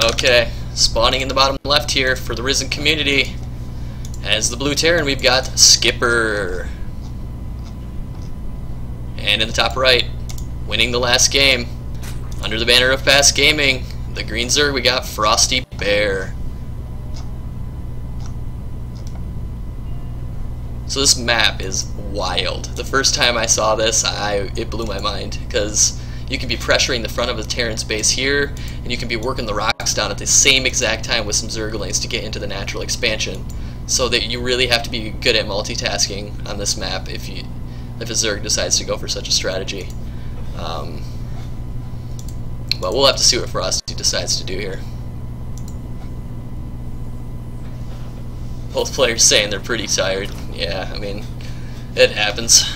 Okay, spawning in the bottom left here for the Risen community. As the blue Terran, we've got Skipper. And in the top right, winning the last game, under the banner of PasT Gaming, the green Zerg, we got Frostybear. So this map is wild. The first time I saw this, it blew my mind, because you can be pressuring the front of a Terran's base here, and you can be working the rocks down at the same exact time with some Zerglings to get into the natural expansion. So that you really have to be good at multitasking on this map if a Zerg decides to go for such a strategy. But we'll have to see what Frosty decides to do here. Both players saying they're pretty tired. Yeah, I mean, it happens.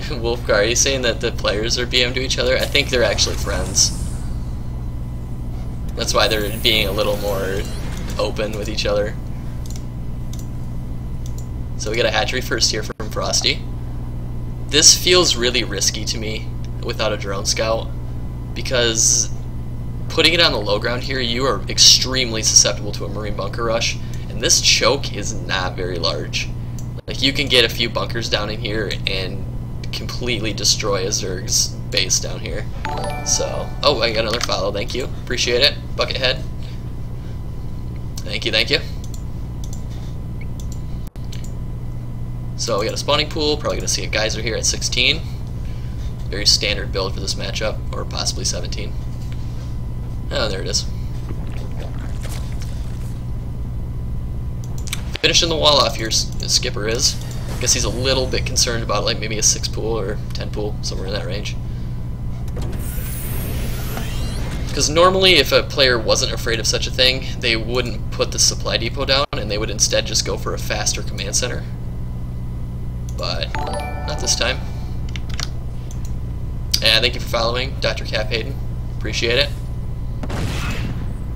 Wolfgar, are you saying that the players are BM to each other? I think they're actually friends. That's why they're being a little more open with each other. So we got a hatchery first here from Frosty. This feels really risky to me without a drone scout, because putting it on the low ground here, you are extremely susceptible to a marine bunker rush, and this choke is not very large. Like, you can get a few bunkers down in here and completely destroy a Zerg's base down here. So, oh, I got another follow, thank you. Appreciate it. Buckethead. Thank you, thank you. So we got a spawning pool, probably going to see a geyser here at 16. Very standard build for this matchup, or possibly 17. Oh, there it is. Finishing the wall off here, Skipper is. I guess he's a little bit concerned about like maybe a 6 pool or 10 pool, somewhere in that range. Because normally if a player wasn't afraid of such a thing, they wouldn't put the supply depot down, and they would instead just go for a faster command center. But not this time. And thank you for following, Dr. Cap Hayden. Appreciate it.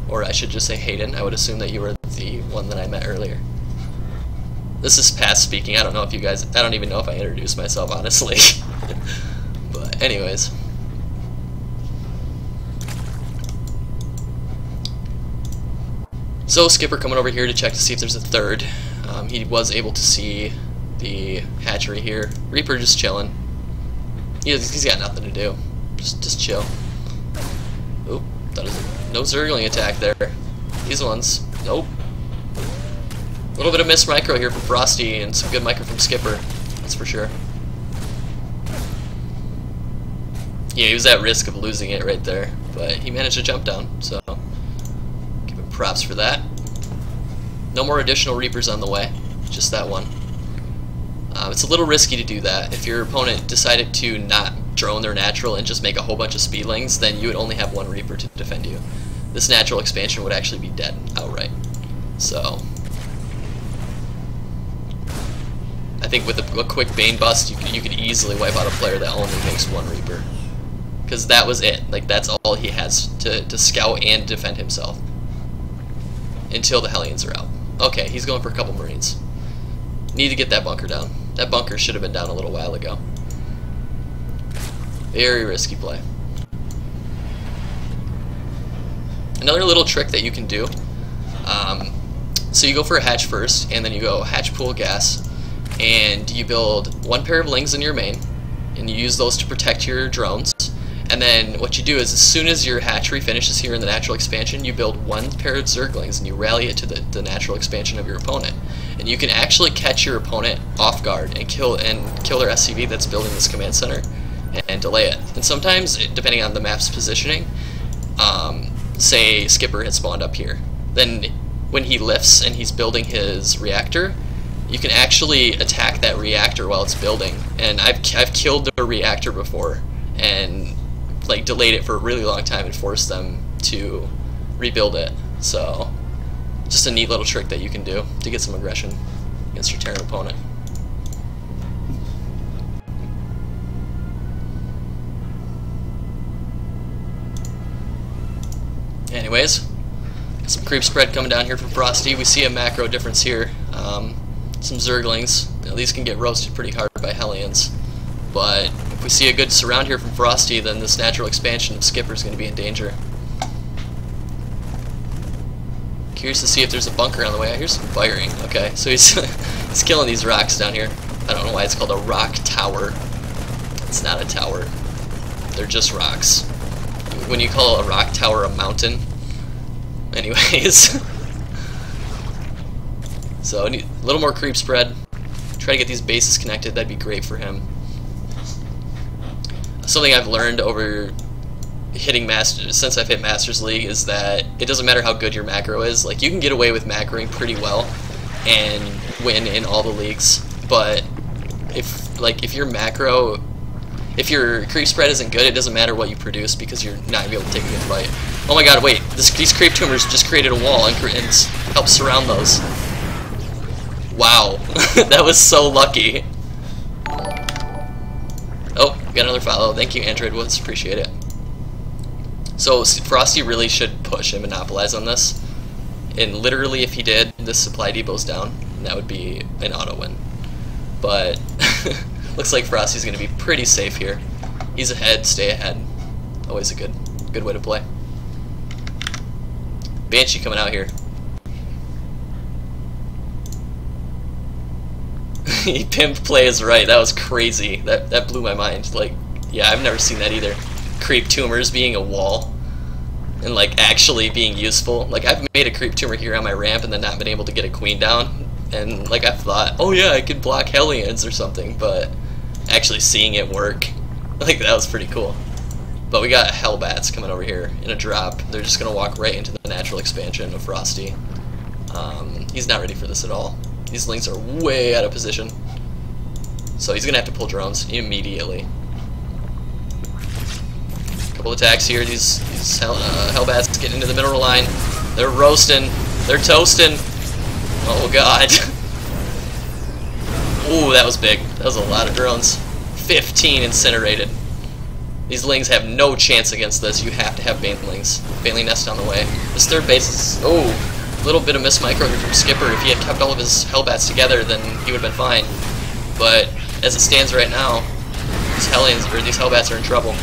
Or I should just say Hayden. I would assume that you were the one that I met earlier. This is PasT speaking. I don't know if you guys... I don't even know if I introduced myself, honestly. But anyways. So Skipper coming over here to check to see if there's a third. He was able to see the hatchery here. Reaper just chilling. He's got nothing to do. Just chill. Oop, that is no Zergling attack there. These ones, nope. A little bit of missed micro here from Frosty and some good micro from Skipper, that's for sure. Yeah, he was at risk of losing it right there, but he managed to jump down, so give him props for that. No more additional Reapers on the way, just that one. It's a little risky to do that. If your opponent decided to not drone their natural and just make a whole bunch of speedlings, then you would only have one Reaper to defend you. This natural expansion would actually be dead outright. So I think with a quick Bane bust, you could easily wipe out a player that only makes one Reaper. Because that was it. Like, that's all he has to scout and defend himself. Until the Hellions are out. Okay, he's going for a couple Marines. Need to get that bunker down. That bunker should have been down a little while ago. Very risky play. Another little trick that you can do. So you go for a hatch first, and then you go hatch pool gas, and you build one pair of lings in your main, and you use those to protect your drones. And then what you do is, as soon as your hatchery finishes here in the natural expansion, you build one pair of Zerglings and you rally it to the natural expansion of your opponent. And you can actually catch your opponent off guard and kill their SCV that's building this command center and delay it. And sometimes, depending on the map's positioning, say Skipper had spawned up here, then when he lifts and he's building his reactor, you can actually attack that reactor while it's building. And I've killed the reactor before and like delayed it for a really long time and forced them to rebuild it. So just a neat little trick that you can do to get some aggression against your Terran opponent. Anyways, some creep spread coming down here from Frosty. We see a macro difference here. Some Zerglings. You know, these can get roasted pretty hard by Hellions. But if we see a good surround here from Frosty, then this natural expansion of Skipper is going to be in danger. Curious to see if there's a bunker on the way. I hear some firing. Okay, so he's he's killing these rocks down here. I don't know why it's called a rock tower. It's not a tower. They're just rocks. When you call a rock tower a mountain. Anyways. So a little more creep spread. Try to get these bases connected. That'd be great for him. Something I've learned over hitting Masters, since I've hit Masters League, is that it doesn't matter how good your macro is. Like, you can get away with macroing pretty well and win in all the leagues, but if your macro, if your creep spread isn't good, it doesn't matter what you produce because you're not gonna be able to take a good fight. Oh my god, wait, these creep tumors just created a wall and helped surround those. Wow, that was so lucky. Oh, got another follow. Thank you, Android Woods. Appreciate it. So Frosty really should push and monopolize on this. And literally, if he did, this supply depot's down, and that would be an auto win. But looks like Frosty's going to be pretty safe here. He's ahead. Stay ahead. Always a good way to play. Banshee coming out here. He pimped play is right. That was crazy. That blew my mind. Like, yeah, I've never seen that either. Creep tumors being a wall and like actually being useful. Like, I've made a creep tumor here on my ramp and then not been able to get a queen down, and like I thought, oh yeah, I could block Hellions or something, but actually seeing it work, like, that was pretty cool. But we got Hellbats coming over here in a drop. They're just gonna walk right into the natural expansion of Frosty. He's not ready for this at all. These lings are way out of position, so he's gonna have to pull drones immediately. Couple attacks here. These Hellbats get into the middle line. They're roasting. They're toasting. Oh god. Ooh, that was big. That was a lot of drones. 15 incinerated. These lings have no chance against this. You have to have banelings. Baneling nest on the way. This third base is... oh, a little bit of miss micro here from Skipper. If he had kept all of his Hellbats together, then he would have been fine. But as it stands right now, these Hellbats are in trouble.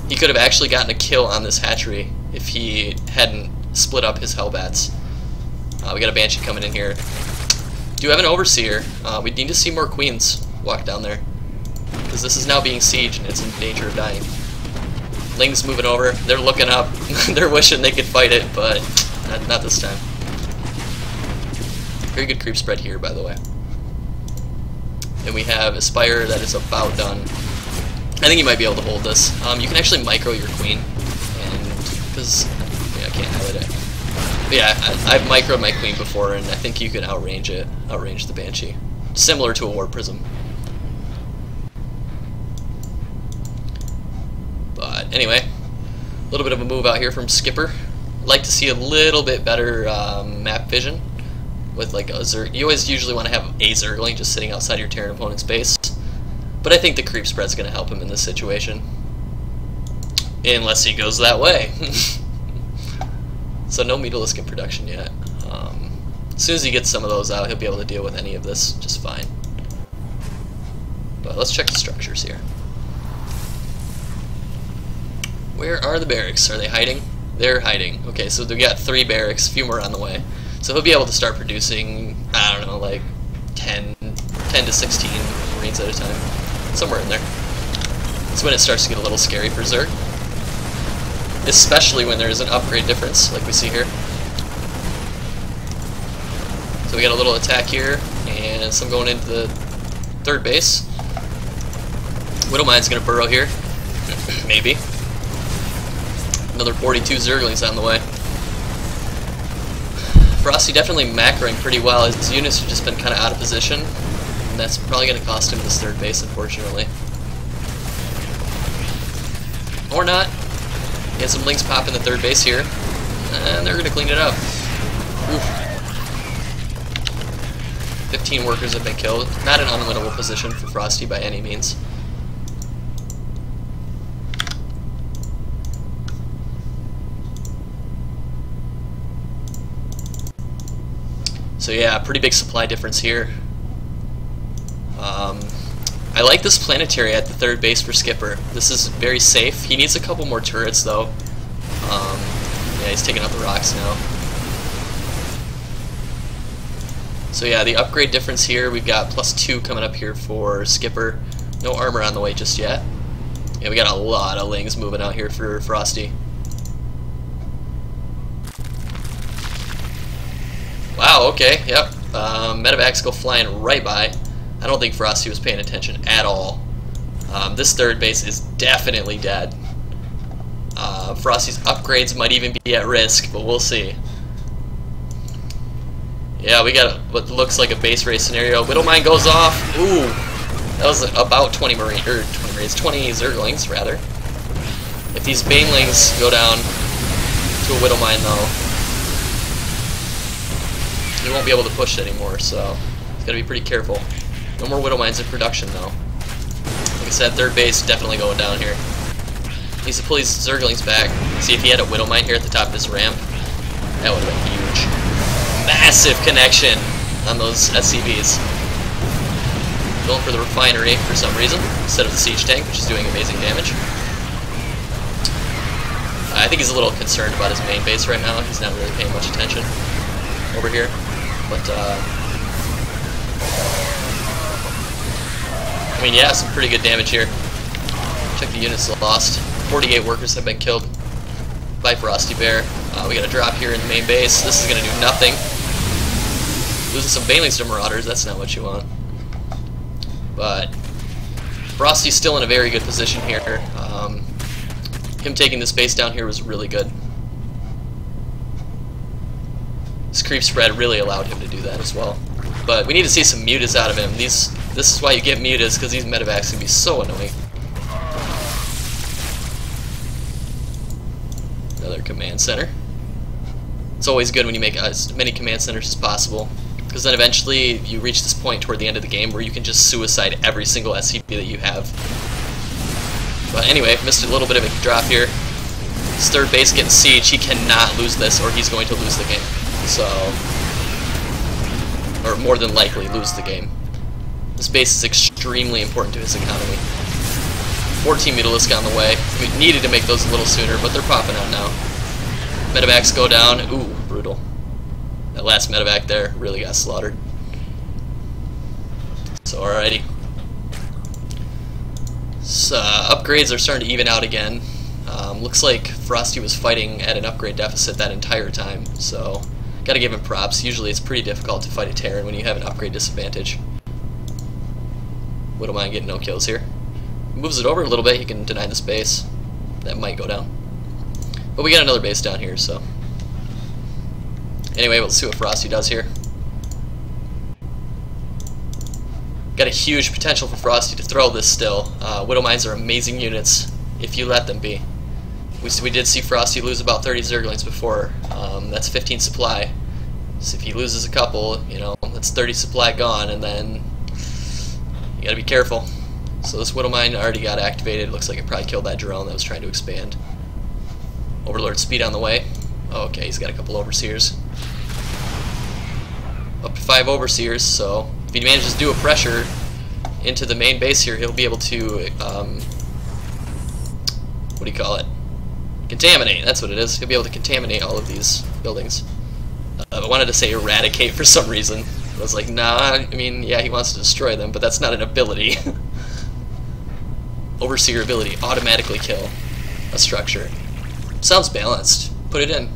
He could have actually gotten a kill on this hatchery if he hadn't split up his Hellbats. We got a Banshee coming in here. Do have an Overseer. We need to see more queens walk down there, because this is now being sieged and it's in danger of dying. Ling's moving over. They're looking up. They're wishing they could fight it, but not this time. Very good creep spread here, by the way. And we have Aspire that is about done. I think you might be able to hold this. You can actually micro your queen, and because I can't highlight it. But yeah, I've microed my queen before, and I think you can outrange the Banshee, similar to a War Prism. But anyway, a little bit of a move out here from Skipper. I'd like to see a little bit better map vision with like a Zerg. You always usually want to have a Zergling just sitting outside your Terran opponent's base. But I think the creep spread's going to help him in this situation. Unless he goes that way. So no Metalisk in production yet. As soon as he gets some of those out, he'll be able to deal with any of this just fine. But let's check the structures here. Where are the barracks? Are they hiding? They're hiding. Okay, so we got 3 barracks, a few more on the way. So he'll be able to start producing, I don't know, like 10 to 16 Marines at a time. Somewhere in there. That's when it starts to get a little scary for Zerg. Especially when there is an upgrade difference, like we see here. So we got a little attack here, and some going into the third base. Widowmine's gonna burrow here. Maybe. Another 42 Zerglings on the way. Frosty definitely macroing pretty well. His units have just been kind of out of position, and that's probably going to cost him this third base, unfortunately. Or not. He has some links pop in the third base here, and they're going to clean it up. Oof. 15 workers have been killed. Not an unwinnable position for Frosty by any means. So yeah, pretty big supply difference here. I like this planetary at the third base for Skipper. This is very safe. He needs a couple more turrets though. Yeah, he's taking out the rocks now. So yeah, the upgrade difference here, we've got +2 coming up here for Skipper. No armor on the way just yet. Yeah, we got a lot of lings moving out here for Frosty. Wow, okay, yep. Medevacs go flying right by. I don't think Frosty was paying attention at all. This third base is definitely dead. Frosty's upgrades might even be at risk, but we'll see. Yeah, we got what looks like a base race scenario. Widowmine goes off. Ooh, that was about 20 Zerglings, rather. If these Banelings go down to a Widowmine, though, he won't be able to push it anymore, so he's got to be pretty careful. No more Widowmines in production, though. Like I said, third base definitely going down here. He needs to pull these Zerglings back. See, if he had a Widowmine here at the top of this ramp, that would have been huge. Massive connection on those SCVs. Going for the refinery for some reason, instead of the siege tank, which is doing amazing damage. I think he's a little concerned about his main base right now. He's not really paying much attention over here. But, I mean, yeah, some pretty good damage here. Check the units lost. 48 workers have been killed by Frostybear. We got a drop here in the main base. This is going to do nothing. Losing some Banelings to Marauders, that's not what you want. But Frosty's still in a very good position here. Him taking this base down here was really good. This creep spread really allowed him to do that as well. But we need to see some mutas out of him. This is why you get mutas, because these medevacs can be so annoying. Another command center. It's always good when you make as many command centers as possible, because then eventually you reach this point toward the end of the game where you can just suicide every single SCP that you have. But anyway, missed a little bit of a drop here. His third base getting siege. He cannot lose this or he's going to lose the game. So, or more than likely lose the game. This base is extremely important to his economy. 14 Mutalisk on the way. We needed to make those a little sooner, but they're popping out now. Medevacs go down. Ooh, brutal. That last medevac there really got slaughtered. So, alrighty. So, upgrades are starting to even out again. Looks like Frosty was fighting at an upgrade deficit that entire time, so gotta give him props. Usually it's pretty difficult to fight a Terran when you have an upgrade disadvantage. Widowmine getting no kills here. Moves it over a little bit, he can deny this base. That might go down. But we got another base down here, so. Anyway, let's see what Frosty does here. Got a huge potential for Frosty to throw this still. Widowmines are amazing units, if you let them be. We did see Frosty lose about 30 Zerglings before. That's 15 supply. So if he loses a couple, you know, that's 30 supply gone, and then you gotta be careful. So this Widowmine already got activated. Looks like it probably killed that drone that was trying to expand. Overlord speed on the way. Oh, okay, he's got a couple overseers. Up to 5 overseers, so if he manages to do a pressure into the main base here, he'll be able to, what do you call it? Contaminate, that's what it is. He'll be able to contaminate all of these buildings. I wanted to say eradicate for some reason. I was like, nah, I mean, yeah, he wants to destroy them, but that's not an ability. Overseer ability, automatically kill a structure. Sounds balanced. Put it in.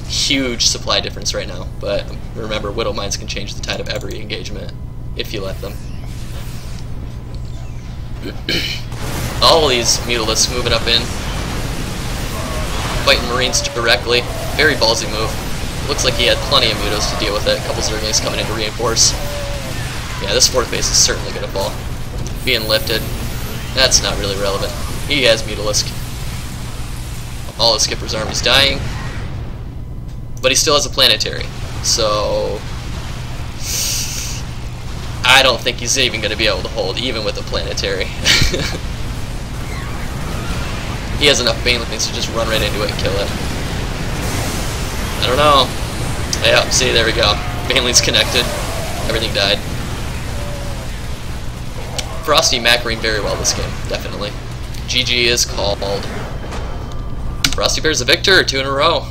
Huge supply difference right now, but remember, Widowmines can change the tide of every engagement if you let them. All of these Mutalisks moving up in, fighting Marines directly. Very ballsy move. Looks like he had plenty of Mutos to deal with it. A couple Zerglings coming in to reinforce. Yeah, this fourth base is certainly going to fall. Being lifted. That's not really relevant. He has Mutalisk. All of Skipper's army's dying. But he still has a planetary. So I don't think he's even going to be able to hold, even with a planetary. He has enough Banelings to just run right into it and kill it. I don't know. Yep, see, there we go. Baneling's connected. Everything died. Frosty macroing very well this game, definitely. GG is called. Frostybear's a victor, 2 in a row.